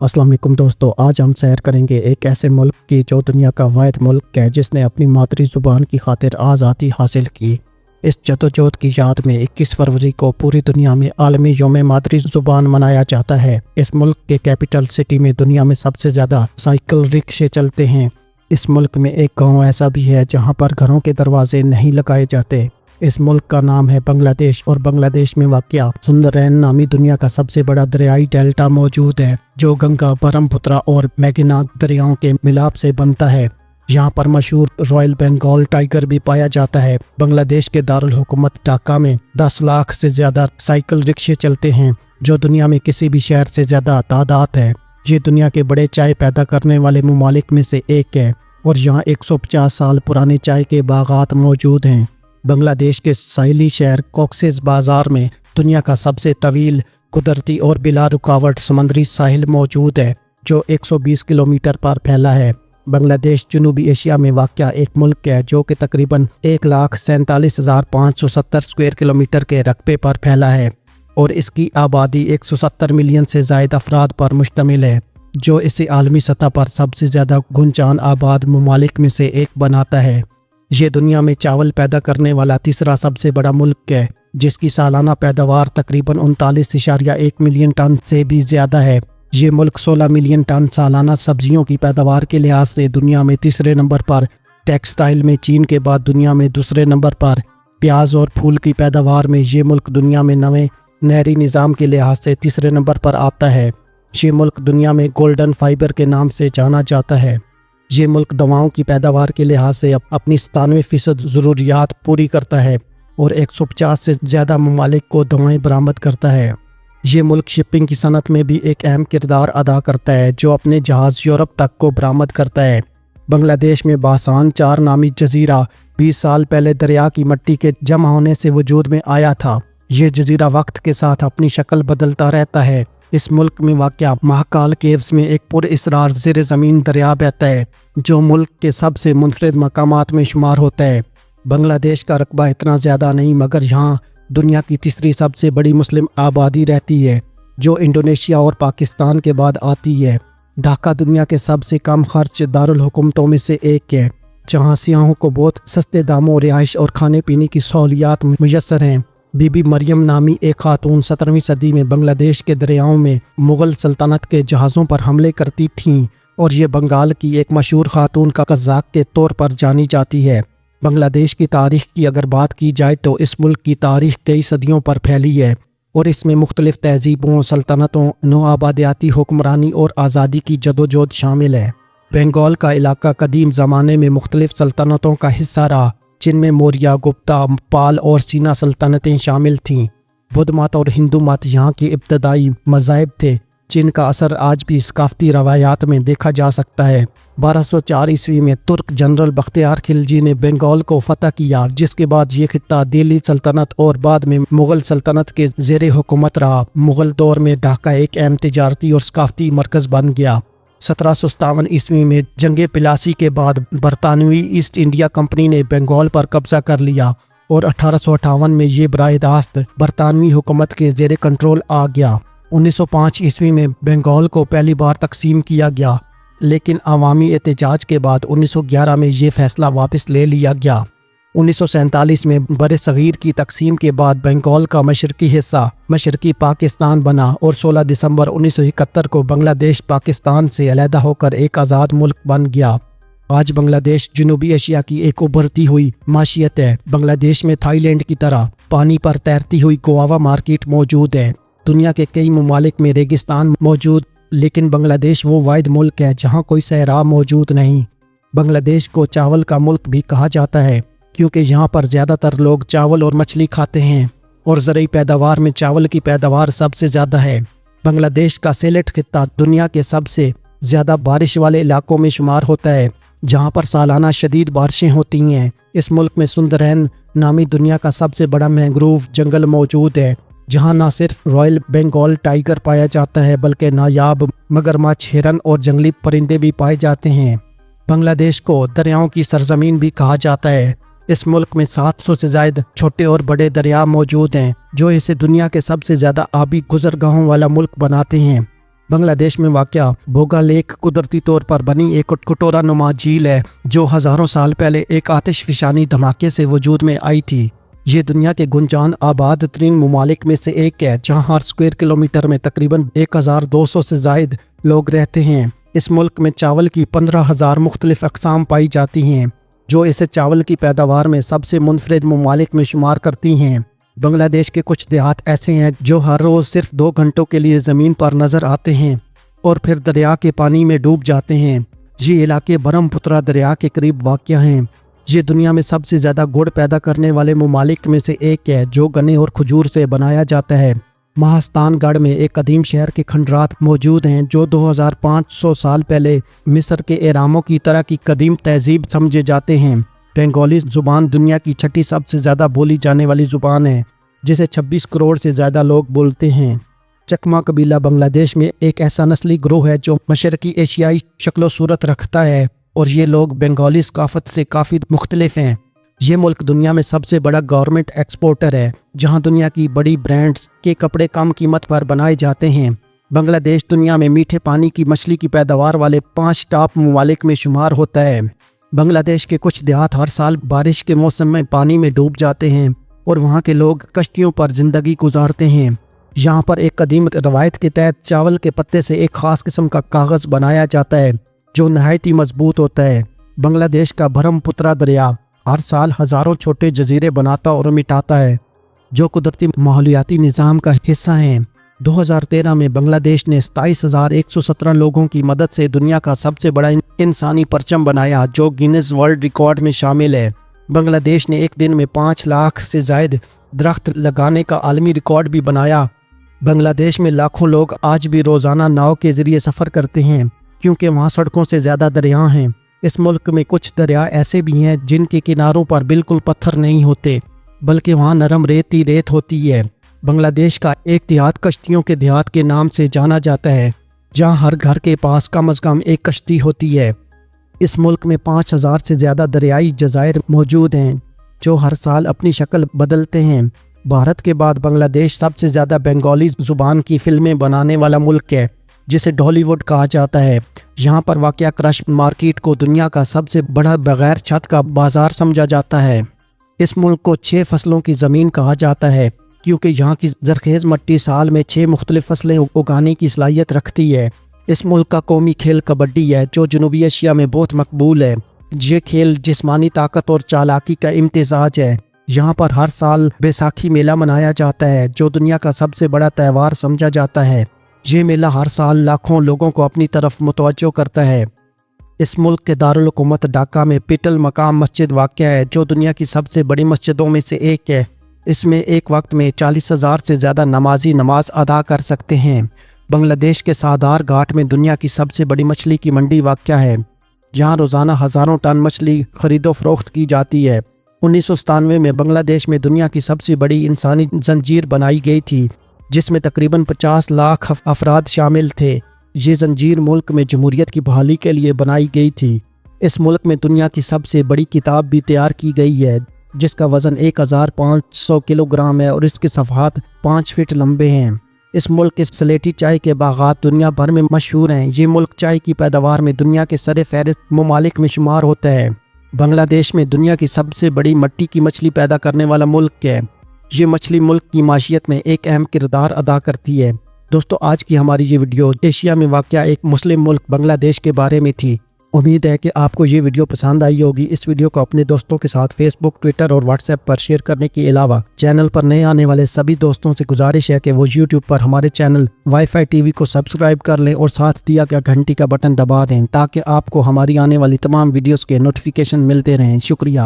अस्सलाम वालेकुम दोस्तों, आज हम सैर करेंगे एक ऐसे मुल्क की जो दुनिया का वाहिद मुल्क है जिसने अपनी मादरी ज़ुबान की खातिर आज़ादी हासिल की। इस जदोजहद की याद में 21 फरवरी को पूरी दुनिया में आलमी यौम मादरी ज़ुबान मनाया जाता है। इस मुल्क के कैपिटल सिटी में दुनिया में सबसे ज़्यादा साइकिल रिक्शे चलते हैं। इस मुल्क में एक गाँव ऐसा भी है जहाँ पर घरों के दरवाजे नहीं लगाए जाते। इस मुल्क का नाम है बांग्लादेश और बांग्लादेश में वाक़या सुंदरैन नामी दुनिया का सबसे बड़ा दरियाई डेल्टा मौजूद है जो गंगा, ब्रह्मपुत्र और मेघना दरियाओं के मिलाप से बनता है। यहाँ पर मशहूर रॉयल बंगाल टाइगर भी पाया जाता है। बांग्लादेश के दारुल हुकूमत ढाका में 10 लाख से ज़्यादा साइकिल रिक्शे चलते हैं जो दुनिया में किसी भी शहर से ज़्यादा तादाद है। ये दुनिया के बड़े चाय पैदा करने वाले ममालिक में से एक है और यहाँ 150 साल पुराने चाय के बागात मौजूद हैं। बांग्लादेश के साहिली शहर कॉक्सेस बाज़ार में दुनिया का सबसे तवील, कुदरती और बिला रुकावट समुद्री साहिल मौजूद है जो 120 किलोमीटर पर फैला है। बांग्लादेश जनूबी एशिया में वाक़या एक मुल्क है जो कि तकरीबन 1,47,570 स्क्वायर किलोमीटर के रकबे पर फैला है और इसकी आबादी 170 मिलियन से ज़ायद अफराद पर मुश्तमिल है, जो इसे आलमी सतह पर सबसे ज़्यादा गुंजान आबाद ममालिक में से एक बनाता है। ये दुनिया में चावल पैदा करने वाला तीसरा सबसे बड़ा मुल्क है जिसकी सालाना पैदावार तकरीबन 39.1 मिलियन टन से भी ज़्यादा है। ये मुल्क 16 मिलियन टन सालाना सब्जियों की पैदावार के लिहाज से दुनिया में तीसरे नंबर पर, टेक्सटाइल में चीन के बाद दुनिया में दूसरे नंबर पर, प्याज और फूल की पैदावार में ये मुल्क दुनिया में नए नहरी निज़ाम के लिहाज से तीसरे नंबर पर आता है। ये मुल्क दुनिया में गोल्डन फाइबर के नाम से जाना जाता है। ये मुल्क दवाओं की पैदावार के लिहाज से अपनी 97% ज़रूरियात पूरी करता है और 150 से ज़्यादा ममालिक को दवाएं बरामद करता है। ये मुल्क शिपिंग की सनत में भी एक अहम किरदार अदा करता है जो अपने जहाज़ यूरोप तक को बरामद करता है। बांग्लादेश में बासान 4 नामी जजीरा 20 साल पहले दरिया की मिट्टी के जमा होने से वजूद में आया था। ये जजीरा वक्त के साथ अपनी शक्ल बदलता रहता है। इस मुल्क में वाक़या महाकाल केव्स में एक पुरअसरार ज़ेर ज़मीन दरिया बहता है जो मुल्क के सबसे मुनफरिद मकामात में शुमार होता है। बांग्लादेश का रकबा इतना ज़्यादा नहीं मगर यहाँ दुनिया की तीसरी सबसे बड़ी मुस्लिम आबादी रहती है जो इंडोनेशिया और पाकिस्तान के बाद आती है। ढाका दुनिया के सबसे कम खर्च दारुल हुकूमतों में से एक है जहाँ सियाहों को बहुत सस्ते दामों रिहाइश और खाने पीने की सहूलियात मुयस्सर हैं। बीबी मरियम नामी एक खातून 17वीं सदी में बांग्लादेश के दरियाओं में मुग़ल सल्तनत के जहाज़ों पर हमले करती थीं और ये बंगाल की एक मशहूर खातून का कज़ाक के तौर पर जानी जाती है। बांग्लादेश की तारीख़ की अगर बात की जाए तो इस मुल्क की तारीख़ कई सदियों पर फैली है और इसमें मुख्तलिफ़ तहज़ीबों, सल्तनतों, नौआबादियाती हुक्मरानी और आज़ादी की जदोजहद शामिल है। बंगाल का इलाका कदीम ज़माने में मुख्तलिफ़ सल्तनतों का हिस्सा रहा जिनमें मौर्य, गुप्ता, पाल और सीना सल्तनतें शामिल थीं। बुद्ध मत और हिंदू मत यहाँ के इब्तदाई मज़ाहिब थे जिनका असर आज भी सकाफ़ती रवायात में देखा जा सकता है। 1204 ईस्वी में तुर्क जनरल बख्तियार खिलजी ने बंगाल को फतह किया जिसके बाद ये खित्ता दिल्ली सल्तनत और बाद में मुग़ल सल्तनत के ज़ेर हुकूमत रहा। मुग़ल दौर में ढाका एक अहम तिजारती और सकाफ़ती मरकज़ बन गया। 1757 ईस्वी में जंगे पिलासी के बाद बरतानवी ईस्ट इंडिया कंपनी ने बंगाल पर कब्जा कर लिया और 1858 में ये बराह रास्त बरतानवी हुकूमत के ज़ेर कंट्रोल आ गया। 1905 ईस्वी में बंगाल को पहली बार तकसीम किया गया लेकिन अवामी एहतजाज के बाद 1911 में ये फैसला वापस ले लिया गया। 1947 में बर-ए-सग़ीर की तकसीम के बाद बंगाल का मशरकी हिस्सा मशरकी पाकिस्तान बना और 16 दिसंबर 1971 को बांग्लादेश पाकिस्तान से अलहदा होकर एक आज़ाद मुल्क बन गया। आज बांग्लादेश जनूबी एशिया की एक उभरती हुई माशियत है। बांग्लादेश में थाईलैंड की तरह पानी पर तैरती हुई गुआवा मार्केट मौजूद है। दुनिया के कई ममालिक में रेगिस्तान मौजूद लेकिन बांग्लादेश वो वाहिद मुल्क है जहाँ कोई सहरा मौजूद नहीं। बांग्लादेश को चावल का मुल्क भी कहा जाता है क्योंकि यहाँ पर ज़्यादातर लोग चावल और मछली खाते हैं और ज़रूरी पैदावार में चावल की पैदावार सबसे ज़्यादा है। बांग्लादेश का सिलेट खित्ता दुनिया के सबसे ज़्यादा बारिश वाले इलाकों में शुमार होता है जहाँ पर सालाना शदीद बारिशें होती हैं। इस मुल्क में सुंदरैन नामी दुनिया का सबसे बड़ा मैंग्रोव जंगल मौजूद है जहाँ न सिर्फ रॉयल बंगाल टाइगर पाया जाता है बल्कि नायाब मगरमच्छ, हिरन और जंगली परिंदे भी पाए जाते हैं। बांग्लादेश को दरियाओं की सरजमीन भी कहा जाता है। इस मुल्क में 700 से ज़ायद छोटे और बड़े दरिया मौजूद हैं जो इसे दुनिया के सबसे ज़्यादा आबी गुज़रगाहों वाला मुल्क बनाते हैं। بنگلہ دیش میں واقع بوگا لیک قدرتی طور پر بنی ایک کٹورا نما جھیل ہے جو ہزاروں سال پہلے ایک آتش فشانی دھماکے سے وجود میں آئی تھی۔ یہ دنیا کے گنجان آباد ترین ممالک میں سے ایک ہے جہاں ہر اسکوائر کلومیٹر میں تقریباً 1200 سے زائد لوگ رہتے ہیں۔ اس ملک میں چاول کی 15,000 مختلف اقسام پائی جاتی ہیں جو اسے چاول کی پیداوار میں سب سے منفرد ممالک میں شمار کرتی ہیں۔ بنگلہ دیش کے کچھ دیہات ایسے ہیں جو ہر روز صرف 2 گھنٹوں کے لیے زمین پر نظر آتے ہیں اور پھر دریا کے پانی میں ڈوب جاتے ہیں۔ یہ علاقے برہم پترا دریا کے قریب واقع ہیں۔ یہ دنیا میں سب سے زیادہ گڑ پیدا کرنے والے ممالک میں سے ایک ہے جو گنے اور کھجور سے بنایا جاتا ہے۔ مہاستان گڑھ میں ایک قدیم شہر کے کھنڈرات موجود ہیں جو 2500 سال پہلے مصر کے اہراموں کی طرح کی قدیم تہذیب سمجھے جاتے ہیں۔ بنگالی زبان دنیا کی 6ٹھی سب سے زیادہ بولی جانے والی زبان ہے جسے 26 کروڑ سے زیادہ لوگ بولتے ہیں۔ چکما قبیلہ بنگلہ دیش میں ایک ایسا نسلی گروہ ہے جو مشرقی ایشیائی شکل و صورت رکھتا ہے اور یہ لوگ بنگالی ثقافت سے کافی مختلف ہیں۔ یہ ملک دنیا میں سب سے بڑا گورنمنٹ ایکسپورٹر ہے جہاں دنیا کی بڑی برانڈز کے کپڑے کم قیمت پر بنائے جاتے ہیں۔ بنگلہ دیش دنیا میں میٹھے پانی کی مچھلی کی پیداوار والے 5 ٹاپ ممالک میں شمار ہوتا ہے۔ بنگلہ دیش کے کچھ دیہات ہر سال بارش کے موسم میں پانی میں ڈوب جاتے ہیں اور وہاں کے لوگ کشتیوں پر زندگی گزارتے ہیں۔ یہاں پر ایک قدیم روایت کے تحت چاول کے پتے سے ایک خاص قسم کا کاغذ بنایا جاتا ہے جو نہایت ہی مضبوط ہوتا ہے۔ بنگلہ دیش کا برہم پترا دریا ہر سال ہزاروں چھوٹے جزیرے بناتا اور مٹاتا ہے جو قدرتی ماحولیاتی نظام کا حصہ ہیں۔ 2013 میں بنگلہ دیش نے 27,117 لوگوں کی مدد سے دنیا کا سب سے بڑا انسانی پرچم بنایا جو گینز ورلڈ ریکارڈ میں شامل ہے۔ بنگلہ دیش نے ایک دن میں 5 لاکھ سے زائد درخت لگانے کا عالمی ریکارڈ بھی بنایا۔ بنگلہ دیش میں لاکھوں لوگ آج بھی روزانہ ناؤ کے ذریعے سفر کرتے ہیں کیونکہ وہاں سڑکوں سے زیادہ دریا ہیں۔ اس ملک میں کچھ دریا ایسے بھی ہیں جن کے کناروں پر بالکل پتھر نہیں ہوتے بلکہ وہاں نرم ریت ہی ریت ہوتی ہے۔ بنگلہ دیش کا ایک دیہات کشتیوں کے دیہات کے نام سے جانا جاتا ہے جہاں ہر گھر کے پاس کم از کم ایک کشتی ہوتی ہے۔ اس ملک میں 5,000 سے زیادہ دریائی جزائر موجود ہیں جو ہر سال اپنی شکل بدلتے ہیں۔ بھارت کے بعد بنگلہ دیش سب سے زیادہ بنگالی زبان کی فلمیں بنانے والا ملک ہے جسے ڈالی ووڈ کہا جاتا ہے۔ یہاں پر واقع کرش مارکیٹ کو دنیا کا سب سے بڑا بغیر چھت کا بازار سمجھا جاتا ہے۔ اس ملک کو 6 فصلوں کی زمین کہا جاتا ہے کیونکہ یہاں کی زرخیز مٹی سال میں 6 مختلف فصلیں اگانے کی صلاحیت رکھتی ہے۔ اس ملک کا قومی کھیل کبڈی ہے جو جنوبی ایشیا میں بہت مقبول ہے۔ یہ کھیل جسمانی طاقت اور چالاکی کا امتزاج ہے۔ یہاں پر ہر سال بیساکھی میلہ منایا جاتا ہے جو دنیا کا سب سے بڑا تہوار سمجھا جاتا ہے۔ یہ میلہ ہر سال لاکھوں لوگوں کو اپنی طرف متوجہ کرتا ہے۔ اس ملک کے دارالحکومت ڈھاکہ میں پیٹل مقام مسجد واقع ہے جو دنیا کی سب سے بڑی مسجدوں میں سے ایک ہے۔ اس میں ایک وقت میں 40,000 سے زیادہ نمازی نماز ادا کر سکتے ہیں۔ بنگلہ دیش کے سادار گھاٹ میں دنیا کی سب سے بڑی مچھلی کی منڈی واقع ہے جہاں روزانہ ہزاروں ٹن مچھلی خرید و فروخت کی جاتی ہے۔ 1997 میں بنگلہ دیش میں دنیا کی سب سے بڑی انسانی زنجیر بنائی گئی تھی جس میں تقریباً 50 لاکھ افراد شامل تھے۔ یہ زنجیر ملک میں جمہوریت کی بحالی کے لیے بنائی گئی تھی۔ اس ملک میں دنیا کی سب سے بڑی کتاب بھی تیار کی گئی ہے جس کا وزن 1,500 کلو گرام ہے اور اس کے صفحات 5 فٹ لمبے ہیں۔ اس ملک کے سلیٹی چائے کے باغات دنیا بھر میں مشہور ہیں۔ یہ ملک چائے کی پیداوار میں دنیا کے سر فہرست ممالک میں شمار ہوتا ہے۔ بنگلہ دیش میں دنیا کی سب سے بڑی مٹی کی مچھلی پیدا کرنے والا ملک ہے۔ یہ مچھلی ملک کی معیشت میں ایک اہم کردار ادا کرتی ہے۔ دوستو، آج کی ہماری یہ ویڈیو ایشیا میں واقع ایک مسلم ملک بنگلہ دیش کے بارے میں تھی۔ امید ہے کہ آپ کو یہ ویڈیو پسند آئی ہوگی۔ اس ویڈیو کو اپنے دوستوں کے ساتھ فیس بک، ٹویٹر اور واٹس ایپ پر شیئر کرنے کے علاوہ چینل پر نئے آنے والے سبھی دوستوں سے گزارش ہے کہ وہ یوٹیوب پر ہمارے channel wi phi T V کو سبسکرائب کر لیں اور ساتھ دیا گیا گھنٹی کا بٹن دبا دیں تاکہ آپ کو ہماری آنے والی تمام ویڈیوز کے نوٹیفیکیشن ملتے رہیں۔ شکریہ۔